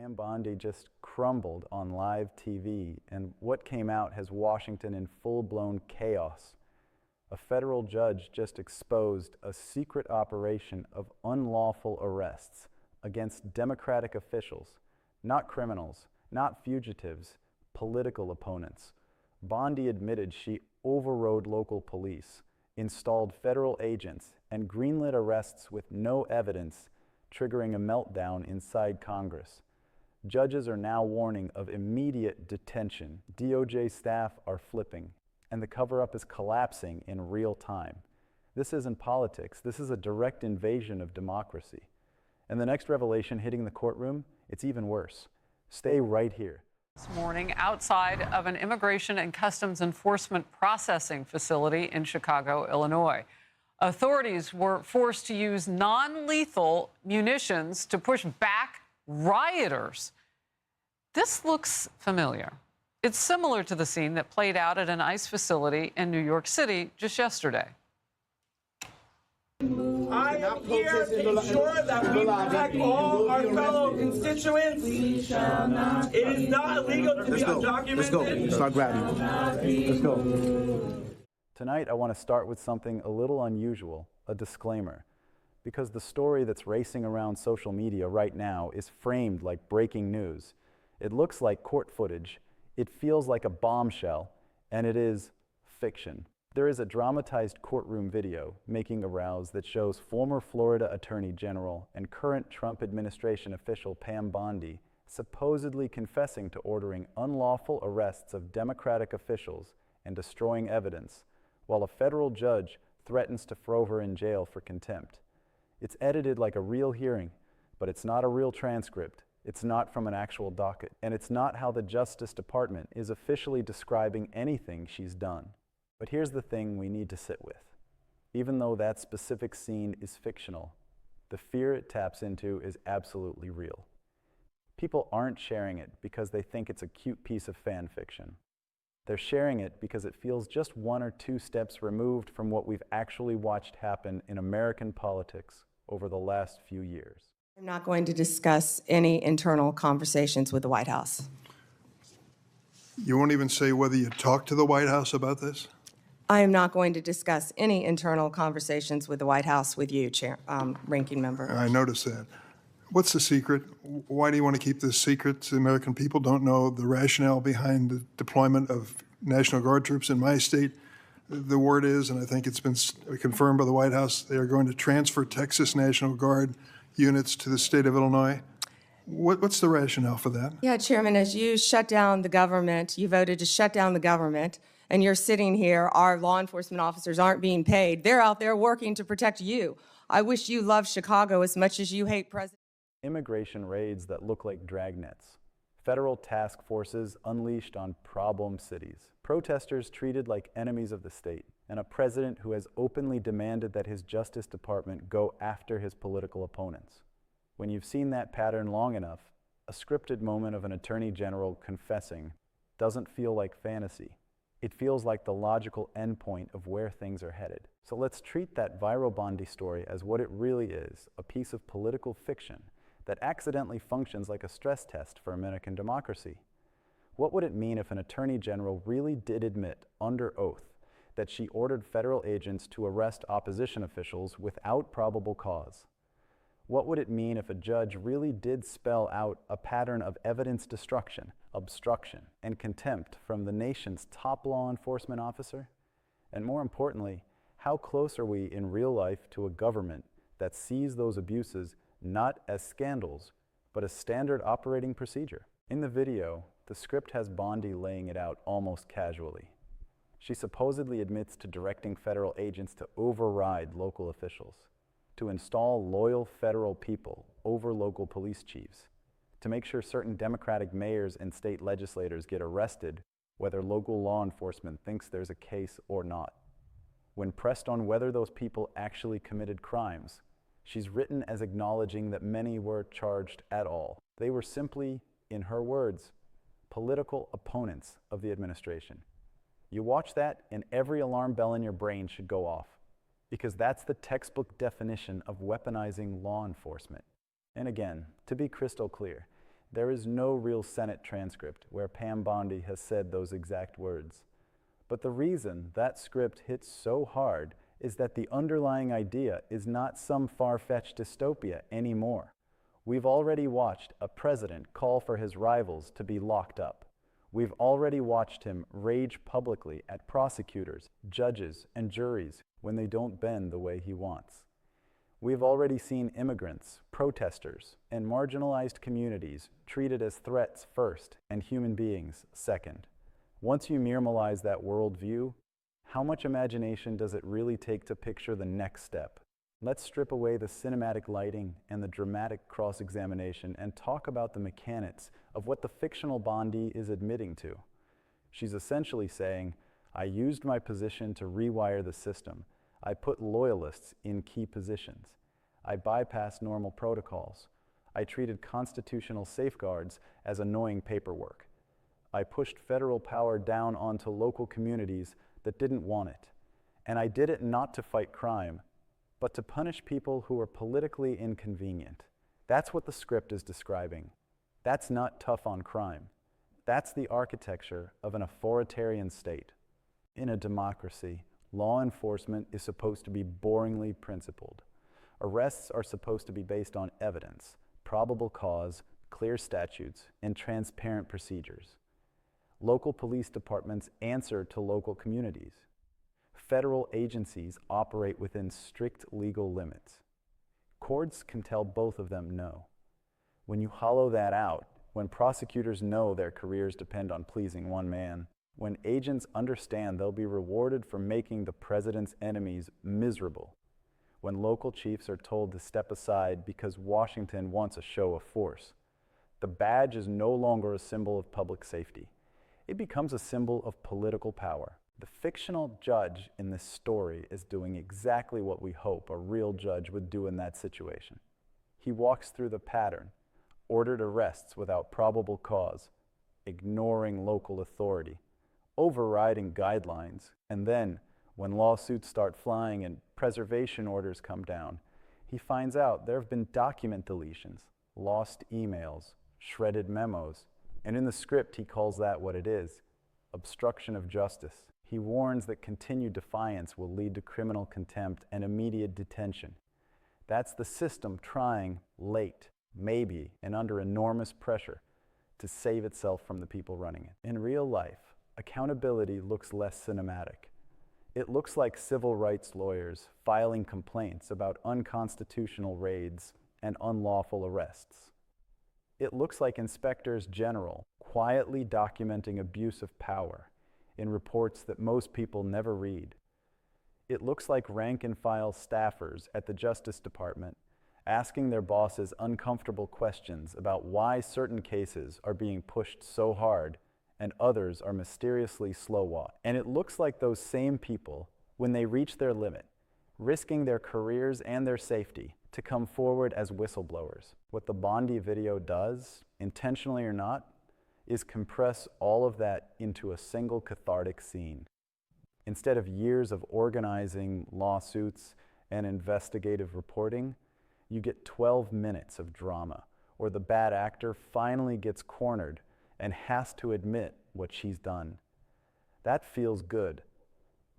Pam Bondi just crumbled on live TV, and what came out has Washington in full-blown chaos. A federal judge just exposed a secret operation of unlawful arrests against Democratic officials, not criminals, not fugitives, political opponents. Bondi admitted she overrode local police, installed federal agents, and greenlit arrests with no evidence, triggering a meltdown inside Congress. Judges are now warning of immediate detention. DOJ staff are flipping, and the cover-up is collapsing in real time. This isn't politics. This is a direct invasion of democracy. And the next revelation hitting the courtroom, it's even worse. Stay right here. This morning, outside of an Immigration and Customs Enforcement processing facility in Chicago, Illinois. Authorities were forced to use non-lethal munitions to push back rioters. This looks familiar. It's similar to the scene that played out at an ICE facility in New York City just yesterday. I am here to ensure that we protect all our fellow constituents. It is not illegal to be undocumented. Let's go. Start grabbing. Let's go. Tonight, I want to start with something a little unusual, a disclaimer, because the story that's racing around social media right now is framed like breaking news. It looks like court footage, it feels like a bombshell, and it is fiction. There is a dramatized courtroom video making a rouse that shows former Florida Attorney General and current Trump administration official Pam Bondi supposedly confessing to ordering unlawful arrests of Democratic officials and destroying evidence, while a federal judge threatens to throw her in jail for contempt. It's edited like a real hearing, but it's not a real transcript. It's not from an actual docket, and it's not how the Justice Department is officially describing anything she's done. But here's the thing we need to sit with. Even though that specific scene is fictional, the fear it taps into is absolutely real. People aren't sharing it because they think it's a cute piece of fan fiction. They're sharing it because it feels just 1 or 2 steps removed from what we've actually watched happen in American politics over the last few years. I'm not going to discuss any internal conversations with the White House. You won't even say whether you talked to the White House about this? I am not going to discuss any internal conversations with the White House with you, Ranking Member. I noticed that. What's the secret? Why do you want to keep this secret? The American people don't know the rationale behind the deployment of National Guard troops in my state. The word is, and I think it's been confirmed by the White House, they are going to transfer Texas National Guard units to the state of Illinois. What's the rationale for that? Yeah, Chairman, as you shut down the government, you voted to shut down the government, and you're sitting here, our law enforcement officers aren't being paid. They're out there working to protect you. I wish you loved Chicago as much as you hate President. Immigration raids that look like dragnets. Federal task forces unleashed on problem cities. Protesters treated like enemies of the state. And a president who has openly demanded that his Justice Department go after his political opponents. When you've seen that pattern long enough, a scripted moment of an attorney general confessing doesn't feel like fantasy. It feels like the logical endpoint of where things are headed. So let's treat that viral Bondi story as what it really is, a piece of political fiction that accidentally functions like a stress test for American democracy. What would it mean if an attorney general really did admit under oath that she ordered federal agents to arrest opposition officials without probable cause? What would it mean if a judge really did spell out a pattern of evidence destruction, obstruction, and contempt from the nation's top law enforcement officer? And more importantly, how close are we in real life to a government that sees those abuses not as scandals, but as standard operating procedure? In the video, the script has Bondi laying it out almost casually. She supposedly admits to directing federal agents to override local officials, to install loyal federal people over local police chiefs, to make sure certain Democratic mayors and state legislators get arrested whether local law enforcement thinks there's a case or not. When pressed on whether those people actually committed crimes, she's written as acknowledging that many were charged at all. They were simply, in her words, political opponents of the administration. You watch that and every alarm bell in your brain should go off, because that's the textbook definition of weaponizing law enforcement. And again, to be crystal clear, There is no real Senate transcript where Pam Bondi has said those exact words. But the reason that script hits so hard is that the underlying idea is not some far-fetched dystopia anymore. We've already watched a president call for his rivals to be locked up. We've already watched him rage publicly at prosecutors, judges, and juries when they don't bend the way he wants. We've already seen immigrants, protesters, and marginalized communities treated as threats first and human beings second. Once you normalize that worldview, how much imagination does it really take to picture the next step? Let's strip away the cinematic lighting and the dramatic cross-examination and talk about the mechanics of what the fictional Bondi is admitting to. She's essentially saying, I used my position to rewire the system. I put loyalists in key positions. I bypassed normal protocols. I treated constitutional safeguards as annoying paperwork. I pushed federal power down onto local communities that didn't want it. And I did it not to fight crime, but to punish people who were politically inconvenient. That's what the script is describing. That's not tough on crime. That's the architecture of an authoritarian state. In a democracy, law enforcement is supposed to be boringly principled. Arrests are supposed to be based on evidence, probable cause, clear statutes, and transparent procedures. Local police departments answer to local communities. Federal agencies operate within strict legal limits. Courts can tell both of them no. When you hollow that out, when prosecutors know their careers depend on pleasing one man, when agents understand they'll be rewarded for making the president's enemies miserable, when local chiefs are told to step aside because Washington wants a show of force, the badge is no longer a symbol of public safety. It becomes a symbol of political power. The fictional judge in this story is doing exactly what we hope a real judge would do in that situation. He walks through the pattern, ordered arrests without probable cause, ignoring local authority, overriding guidelines, and then, when lawsuits start flying and preservation orders come down, he finds out there have been document deletions, lost emails, shredded memos, and in the script he calls that what it is, obstruction of justice. He warns that continued defiance will lead to criminal contempt and immediate detention. That's the system trying, late, maybe, and under enormous pressure, to save itself from the people running it. In real life, accountability looks less cinematic. It looks like civil rights lawyers filing complaints about unconstitutional raids and unlawful arrests. It looks like inspectors general quietly documenting abuse of power in reports that most people never read. It looks like rank-and-file staffers at the Justice Department asking their bosses uncomfortable questions about why certain cases are being pushed so hard and others are mysteriously slow-walked. And it looks like those same people, when they reach their limit, risking their careers and their safety to come forward as whistleblowers. What the Bondi video does, intentionally or not, is compress all of that into a single cathartic scene. Instead of years of organizing lawsuits and investigative reporting, you get 12 minutes of drama, where the bad actor finally gets cornered and has to admit what she's done. That feels good,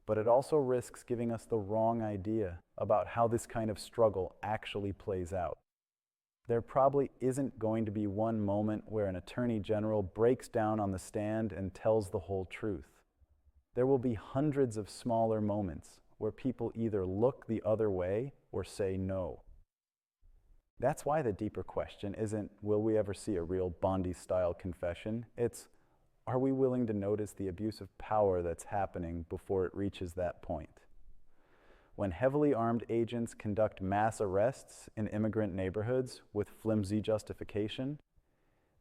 but it also risks giving us the wrong idea about how this kind of struggle actually plays out. There probably isn't going to be one moment where an attorney general breaks down on the stand and tells the whole truth. There will be hundreds of smaller moments where people either look the other way or say no. That's why the deeper question isn't, will we ever see a real Bondi-style confession? It's, are we willing to notice the abuse of power that's happening before it reaches that point? When heavily armed agents conduct mass arrests in immigrant neighborhoods with flimsy justification,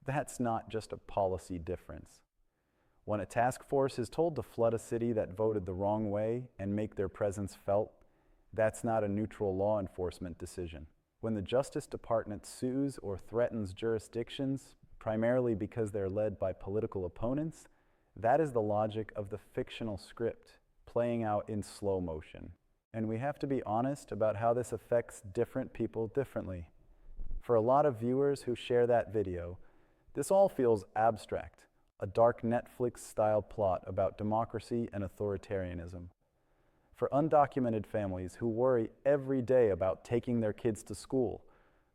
that's not just a policy difference. When a task force is told to flood a city that voted the wrong way and make their presence felt, that's not a neutral law enforcement decision. When the Justice Department sues or threatens jurisdictions, primarily because they're led by political opponents, that is the logic of the fictional script playing out in slow motion. And we have to be honest about how this affects different people differently. For a lot of viewers who share that video, This all feels abstract, a dark Netflix-style plot about democracy and authoritarianism. For undocumented families who worry every day about taking their kids to school,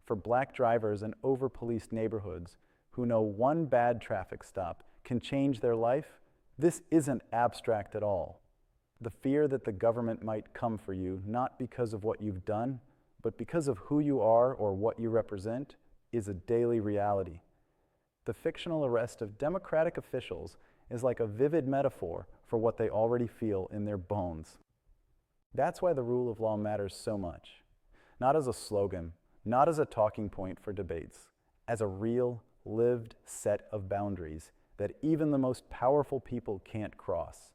for black drivers in over-policed neighborhoods who know one bad traffic stop can change their life, this isn't abstract at all. The fear that the government might come for you, not because of what you've done, but because of who you are or what you represent, is a daily reality. The fictional arrest of Democratic officials is like a vivid metaphor for what they already feel in their bones. That's why the rule of law matters so much. Not as a slogan, not as a talking point for debates, as a real, lived set of boundaries that even the most powerful people can't cross.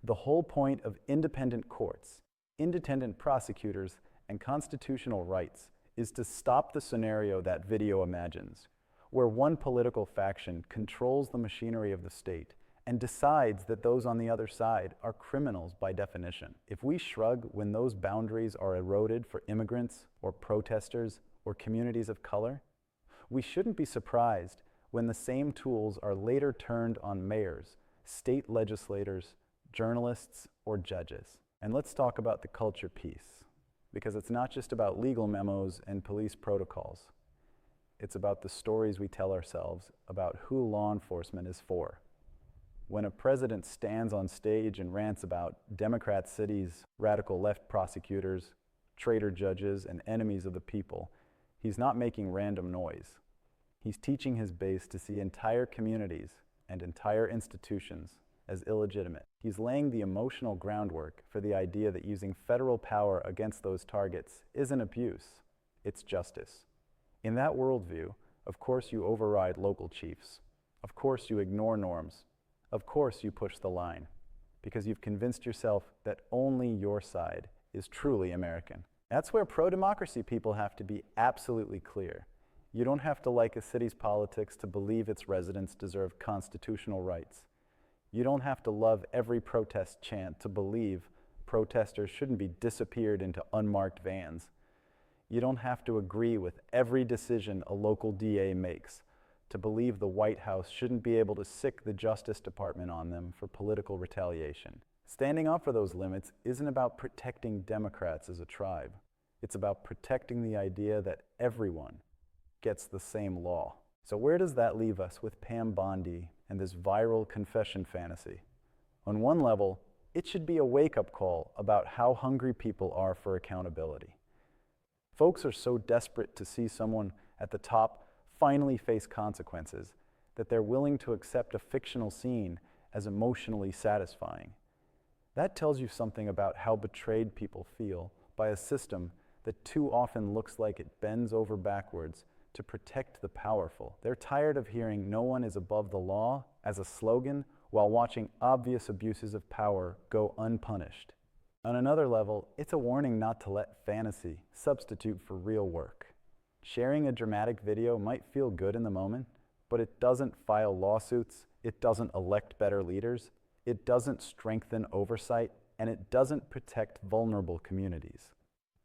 The whole point of independent courts, independent prosecutors, and constitutional rights is to stop the scenario that video imagines, where one political faction controls the machinery of the state and decides that those on the other side are criminals by definition. If we shrug when those boundaries are eroded for immigrants or protesters or communities of color, we shouldn't be surprised when the same tools are later turned on mayors, state legislators, journalists, or judges. And let's talk about the culture piece, because it's not just about legal memos and police protocols. It's about the stories we tell ourselves about who law enforcement is for. When a president stands on stage and rants about Democrat cities, radical left prosecutors, traitor judges, and enemies of the people, he's not making random noise. He's teaching his base to see entire communities and entire institutions as illegitimate. He's laying the emotional groundwork for the idea that using federal power against those targets isn't abuse, it's justice. In that worldview, of course you override local chiefs. Of course you ignore norms. Of course you push the line, because you've convinced yourself that only your side is truly American. That's where pro-democracy people have to be absolutely clear. You don't have to like a city's politics to believe its residents deserve constitutional rights. You don't have to love every protest chant to believe protesters shouldn't be disappeared into unmarked vans. You don't have to agree with every decision a local DA makes to believe the White House shouldn't be able to sic the Justice Department on them for political retaliation. Standing up for those limits isn't about protecting Democrats as a tribe. It's about protecting the idea that everyone gets the same law. So where does that leave us with Pam Bondi and this viral confession fantasy? On one level, it should be a wake-up call about how hungry people are for accountability. Folks are so desperate to see someone at the top finally face consequences that they're willing to accept a fictional scene as emotionally satisfying. That tells you something about how betrayed people feel by a system that too often looks like it bends over backwards to protect the powerful. They're tired of hearing "no one is above the law" as a slogan while watching obvious abuses of power go unpunished. On another level, it's a warning not to let fantasy substitute for real work. Sharing a dramatic video might feel good in the moment, but it doesn't file lawsuits, it doesn't elect better leaders, it doesn't strengthen oversight, and it doesn't protect vulnerable communities.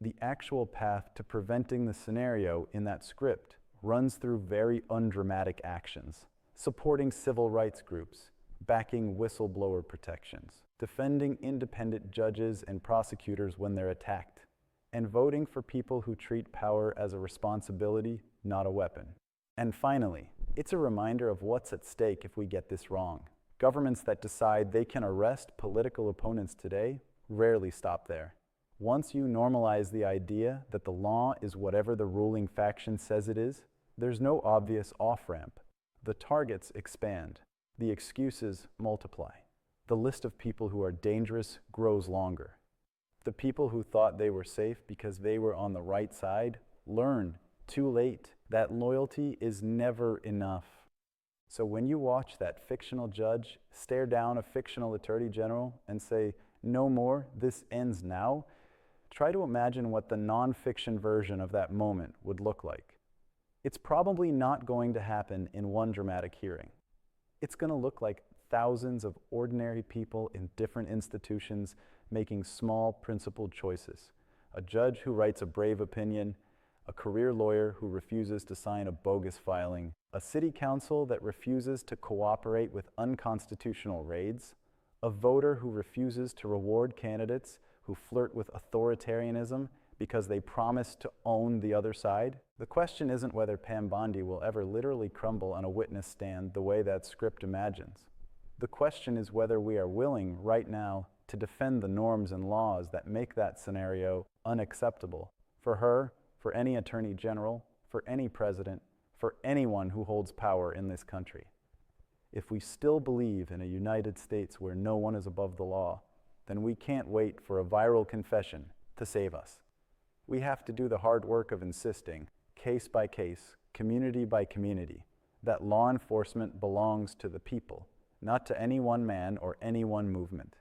The actual path to preventing the scenario in that script runs through very undramatic actions: supporting civil rights groups, backing whistleblower protections, defending independent judges and prosecutors when they're attacked, and voting for people who treat power as a responsibility, not a weapon. And finally, it's a reminder of what's at stake if we get this wrong. Governments that decide they can arrest political opponents today rarely stop there. Once you normalize the idea that the law is whatever the ruling faction says it is, there's no obvious off-ramp. The targets expand. The excuses multiply. The list of people who are dangerous grows longer. The people who thought they were safe because they were on the right side learn, too late, that loyalty is never enough. So when you watch that fictional judge stare down a fictional attorney general and say, "No more, this ends now," try to imagine what the non-fiction version of that moment would look like. It's probably not going to happen in one dramatic hearing. It's going to look like thousands of ordinary people in different institutions making small principled choices. A judge who writes a brave opinion, a career lawyer who refuses to sign a bogus filing, A city council that refuses to cooperate with unconstitutional raids, a voter who refuses to reward candidates who flirt with authoritarianism because they promise to own the other side. The question isn't whether Pam Bondi will ever literally crumble on a witness stand the way that script imagines. The question is whether we are willing right now to defend the norms and laws that make that scenario unacceptable for her, for any attorney general, for any president, for anyone who holds power in this country. If we still believe in a United States where no one is above the law, then we can't wait for a viral confession to save us. We have to do the hard work of insisting, case by case, community by community, that law enforcement belongs to the people, not to any one man or any one movement.